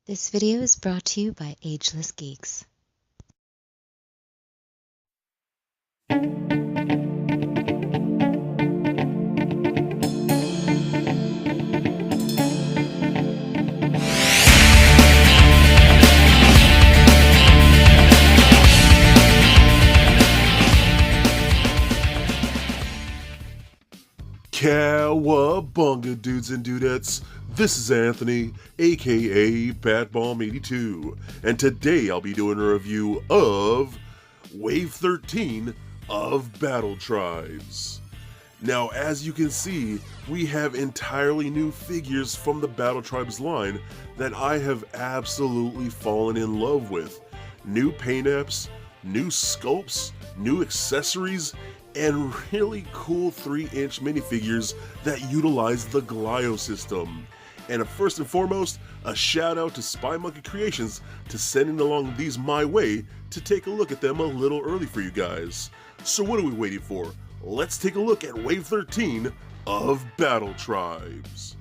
This video is brought to you by Ageless Geeks. Cowabunga, dudes and dudettes. This is Anthony, aka BatBomb82, and today I'll be doing a review of Wave 13 of Battle Tribes. Now, as you can see, we have entirely new figures from the Battle Tribes line that I have absolutely fallen in love with. New paint apps, new sculpts, new accessories, and really cool 3-inch minifigures that utilize the Glyos system. And first and foremost, a shout out to Spy Monkey Creations to sending along these my way to take a look at them a little early for you guys. So what are we waiting for? Let's take a look at Wave 13 of Battle Tribes.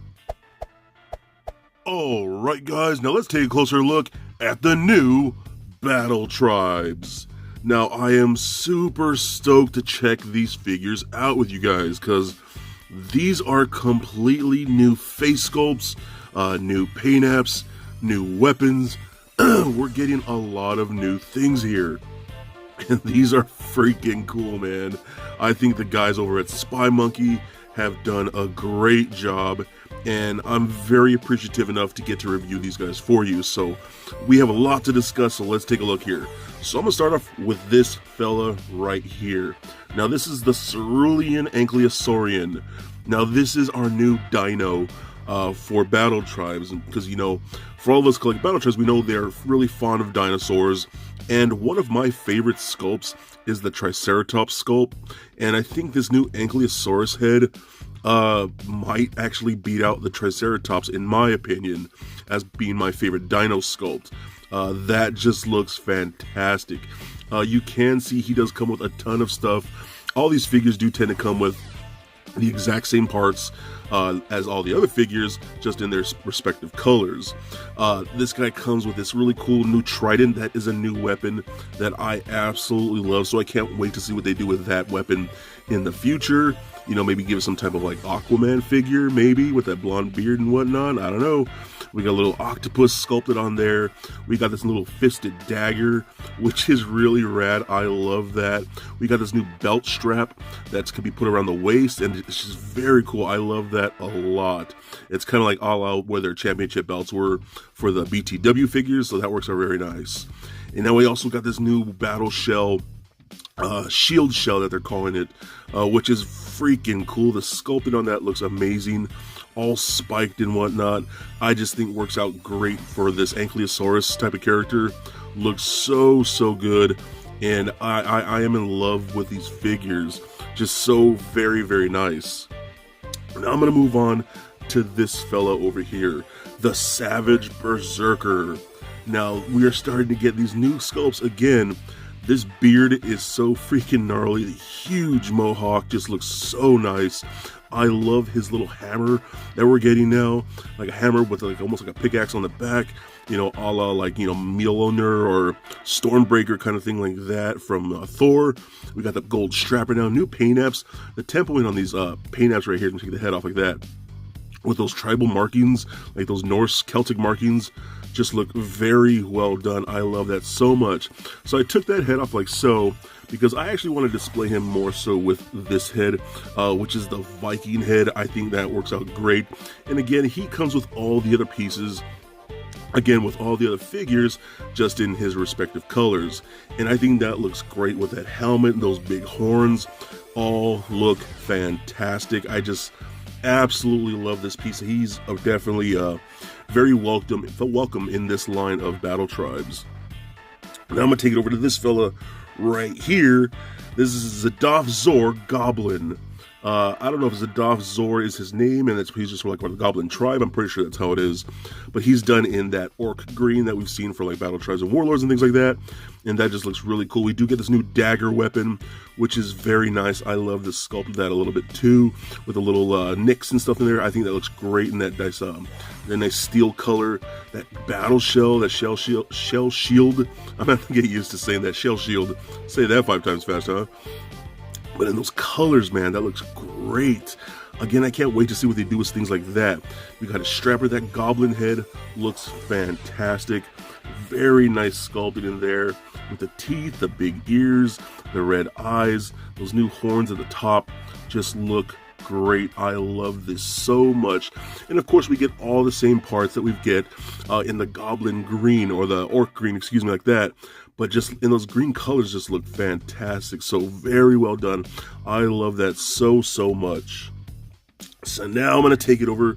Alright guys, now let's take a closer look at the new Battle Tribes. Now, I am super stoked to check these figures out with you guys, because these are completely new face sculpts, new paint apps, new weapons. We're getting a lot of new things here. And these are freaking cool, man. I think the guys over at Spy Monkey have done a great job, and I'm very appreciative enough to get to review these guys for you. So we have a lot to discuss, so let's take a look here. So I'm going to start off with this fella right here. Now this is the Cerulean Ankylosaurian. Now this is our new dino for Battle Tribes, because, you know, for all of us collect Battle Tribes, we know they're really fond of dinosaurs. And one of my favorite sculpts is the Triceratops sculpt, and I think this new Ankylosaurus head might actually beat out the Triceratops, in my opinion, as being my favorite dino sculpt. That just looks fantastic. You can see he does come with a ton of stuff. All these figures do tend to come with the exact same parts as all the other figures, just in their respective colors. This guy comes with this really cool new trident that is a new weapon that I absolutely love, so I can't wait to see what they do with that weapon in the future. You know, maybe give it some type of like Aquaman figure, maybe, with that blonde beard and whatnot. I don't know. We got a little octopus sculpted on there. We got this little fisted dagger, which is really rad. I love that. We got this new belt strap that can be put around the waist, and it's just very cool. I love that a lot. It's kind of like all out where their championship belts were for the BTW figures, so that works out very nice. And now we also got this new battle shell, shield shell that they're calling it, which is freaking cool. The sculpting on that looks amazing, all spiked and whatnot. I just think works out great for this Ankylosaurus type of character. Looks so good, and I am in love with these figures. Just so very nice. Now I'm gonna move on to this fella over here, the Savage Berserker. Now we are starting to get these new sculpts again. This beard is so freaking gnarly. The huge mohawk just looks so nice. I love his little hammer that we're getting now, like a hammer with like almost like a pickaxe on the back, you know, a la like, you know, Mjolnir or Stormbreaker kind of thing like that from Thor. We got the gold strapper now, new paint apps. The tempoing on these paint apps right here, take the head off like that, with those tribal markings, like those Norse Celtic markings, just look very well done. I love that so much. So I took that head off like so, because I actually want to display him more so with this head, which is the Viking head. I think that works out great. And again, he comes with all the other pieces, again with all the other figures, just in his respective colors. And I think that looks great with that helmet and those big horns. All look fantastic. I just absolutely love this piece. He's definitely very welcome in this line of Battle Tribes. Now I'm gonna take it over to this fella right here. This is Zadaf Zor Goblin. I don't know if Zadov Zor is his name, and he's just from like the Goblin tribe. I'm pretty sure that's how it is. But he's done in that orc green that we've seen for like battle tribes and warlords and things like that. And that just looks really cool. We do get this new dagger weapon, which is very nice. I love the sculpt of that a little bit too, with the little nicks and stuff in there. I think that looks great in that nice steel color. That battle shell, that shell shield. I'm gonna have to get used to saying that, shell shield. Say that 5 times fast, huh? But in those colors, man, that looks great. Again, I can't wait to see what they do with things like that. We got a strapper. That goblin head looks fantastic. Very nice sculpted in there with the teeth, the big ears, the red eyes. Those new horns at the top just look great. I love this so much. And of course, we get all the same parts that we get in the goblin green, or the orc green, excuse me, like that. But just in those green colors just look fantastic. So very well done. I love that so much. So now I'm going to take it over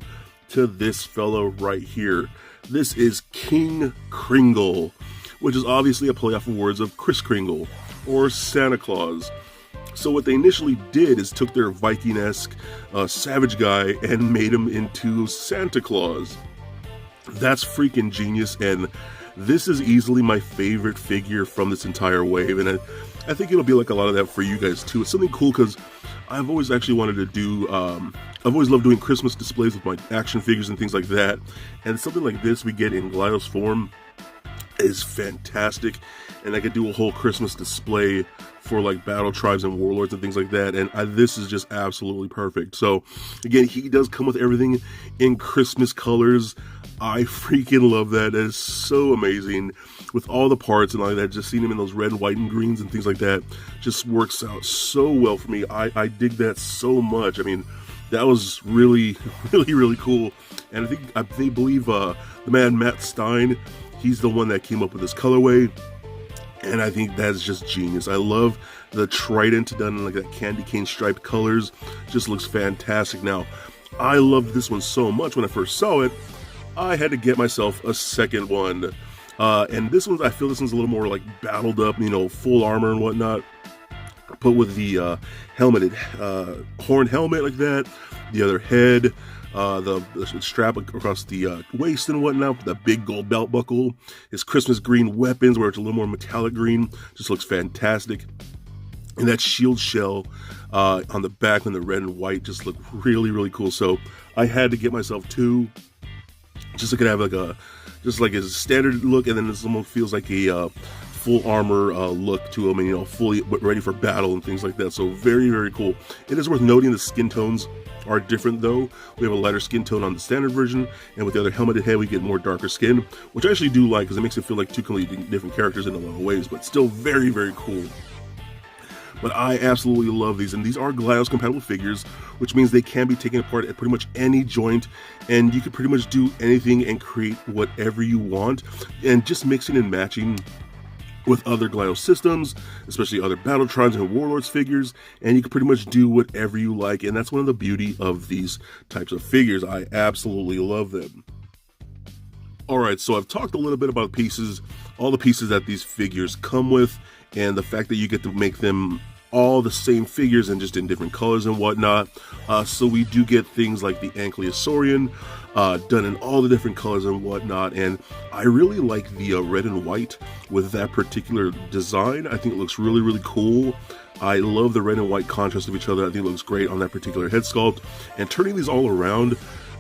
to this fellow right here. This is King Kringle, which is obviously a play off of words of Kris Kringle or Santa Claus. So what they initially did is took their Viking-esque savage guy and made him into Santa Claus. That's freaking genius, and this is easily my favorite figure from this entire wave, and I think it'll be like a lot of that for you guys too. It's something cool because I've always actually wanted to do, I've always loved doing Christmas displays with my action figures and things like that, and something like this we get in Glyos form is fantastic, and I could do a whole Christmas display for like battle tribes and warlords and things like that, and this is just absolutely perfect. So again, he does come with everything in Christmas colors. I freaking love that. That is so amazing with all the parts and all that. Just seeing him in those red, white, and greens and things like that just works out so well for me. I dig that so much. I mean, that was really cool. And I think they believe the man Matt Stein, he's the one that came up with this colorway. And I think that's just genius. I love the trident done in like that candy cane striped colors. Just looks fantastic. Now, I loved this one so much when I first saw it, I had to get myself a second one. And this one, I feel this one's a little more like battled up, you know, full armor and whatnot. But with the helmeted horn helmet like that, the other head, the strap across the waist and whatnot, the big gold belt buckle, his Christmas green weapons where it's a little more metallic green, just looks fantastic. And that shield shell on the back and the red and white just look really cool. So I had to get myself two, just so I could have like just like his standard look, and then this almost feels like a full armor look to him, and you know, fully ready for battle and things like that. So very cool. It is worth noting the skin tones are different though. We have a lighter skin tone on the standard version, and with the other helmeted head we get more darker skin, which I actually do like because it makes it feel like two completely different characters in a lot of ways, but still very cool. But I absolutely love these, and these are Glyos compatible figures, which means they can be taken apart at pretty much any joint, and you can pretty much do anything and create whatever you want, and just mixing and matching with other Glyos systems, especially other battle tribes and warlords figures, and you can pretty much do whatever you like, and that's one of the beauty of these types of figures. I absolutely love them. Alright, so I've talked a little bit about pieces, all the pieces that these figures come with, and the fact that you get to make them all the same figures and just in different colors and whatnot. So we do get things like the Ankylosaurian done in all the different colors and whatnot, and I really like the red and white with that particular design. I think it looks really cool. I love the red and white contrast of each other. I think it looks great on that particular head sculpt, and turning these all around,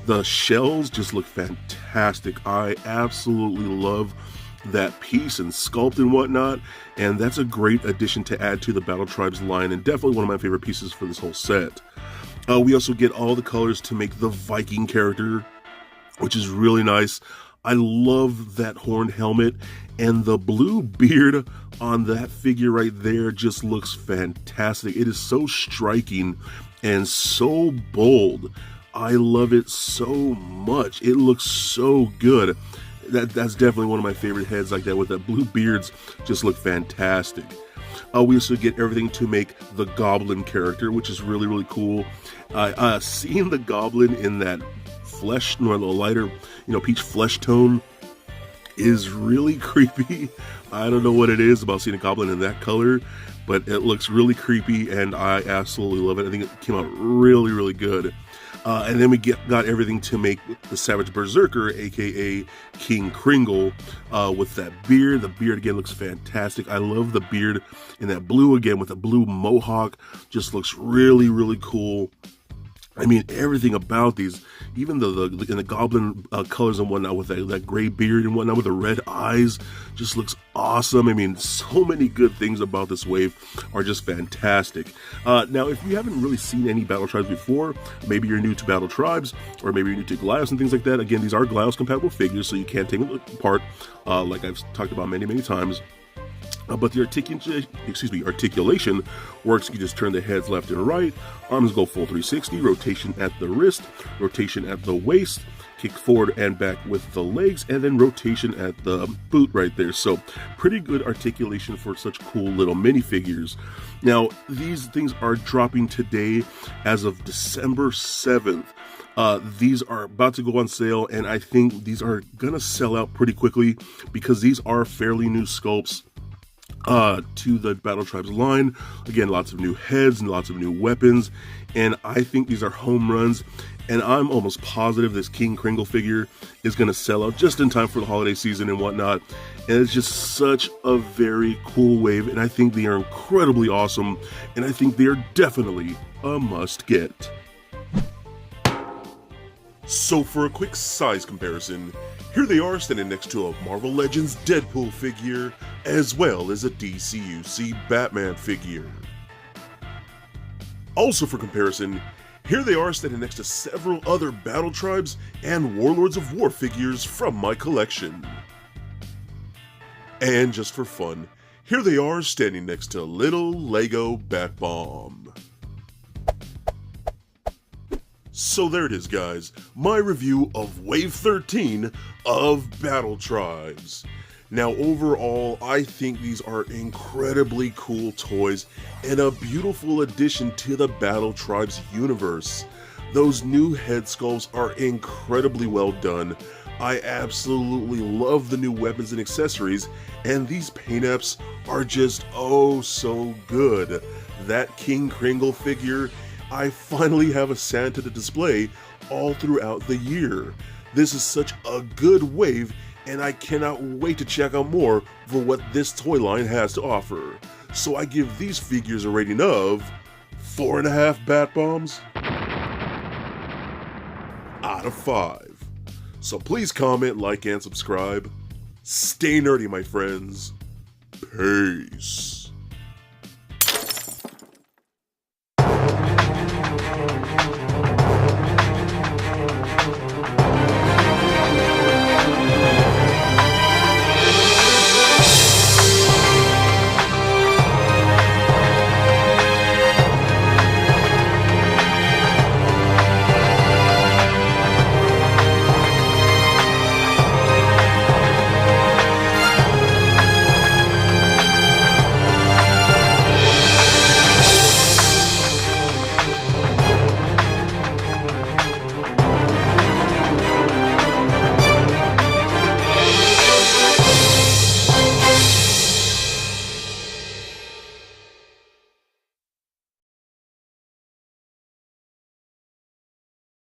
the shells just look fantastic. I absolutely love that piece and sculpt and whatnot, and that's a great addition to add to the Battle Tribes line, and definitely one of my favorite pieces for this whole set. We also get all the colors to make the Viking character, which is really nice. I love that horned helmet, and the blue beard on that figure right there just looks fantastic. It is so striking and so bold. I love it so much. It looks so good. That's definitely one of my favorite heads like that, with the blue beards just look fantastic. We also get everything to make the Goblin character, which is really cool. Seeing the Goblin in that flesh, or the lighter, peach flesh tone, is really creepy. I don't know what it is about seeing a goblin in that color, but it looks really creepy, and I absolutely love it. I think it came out really, really good. And then we got everything to make the Savage Berserker, aka King Kringle, with that beard. The beard again looks fantastic. I love the beard in that blue again with the blue mohawk. Just looks really, really cool. I mean, everything about these, even the goblin colors and whatnot, with that gray beard and whatnot, with the red eyes, just looks awesome. I mean, so many good things about this wave are just fantastic. Now, if you haven't really seen any Battle Tribes before, maybe you're new to Battle Tribes, or maybe you're new to Glyos and things like that, again, these are Glyos compatible figures, so you can take them apart, like I've talked about many, many times. But the articulation works. You just turn the heads left and right, arms go full 360, rotation at the wrist, rotation at the waist, kick forward and back with the legs, and then rotation at the boot right there. So pretty good articulation for such cool little minifigures. Now, these things are dropping today as of December 7th. These are about to go on sale, and I think these are gonna sell out pretty quickly because these are fairly new sculpts to the Battle Tribes line. Again, lots of new heads and lots of new weapons, and I think these are home runs, and I'm almost positive this King Kringle figure is going to sell out just in time for the holiday season and whatnot, and it's just such a very cool wave, and I think they are incredibly awesome, and I think they are definitely a must-get. So for a quick size comparison, here they are standing next to a Marvel Legends Deadpool figure, as well as a DCUC Batman figure. Also for comparison, here they are standing next to several other Battle Tribes and Warlords of War figures from my collection. And just for fun, here they are standing next to little Lego Bat Bomb. So there it is, guys, my review of Wave 13 of Battle Tribes. Now overall, I think these are incredibly cool toys and a beautiful addition to the Battle Tribes universe. Those new head sculpts are incredibly well done. I absolutely love the new weapons and accessories, and these paint apps are just oh so good. That King Kringle figure, I finally have a Santa to display all throughout the year. This is such a good wave, and I cannot wait to check out more for what this toy line has to offer. So I give these figures a rating of 4.5 Bat Bombs out of 5. So please comment, like, and subscribe. Stay nerdy, my friends. Peace.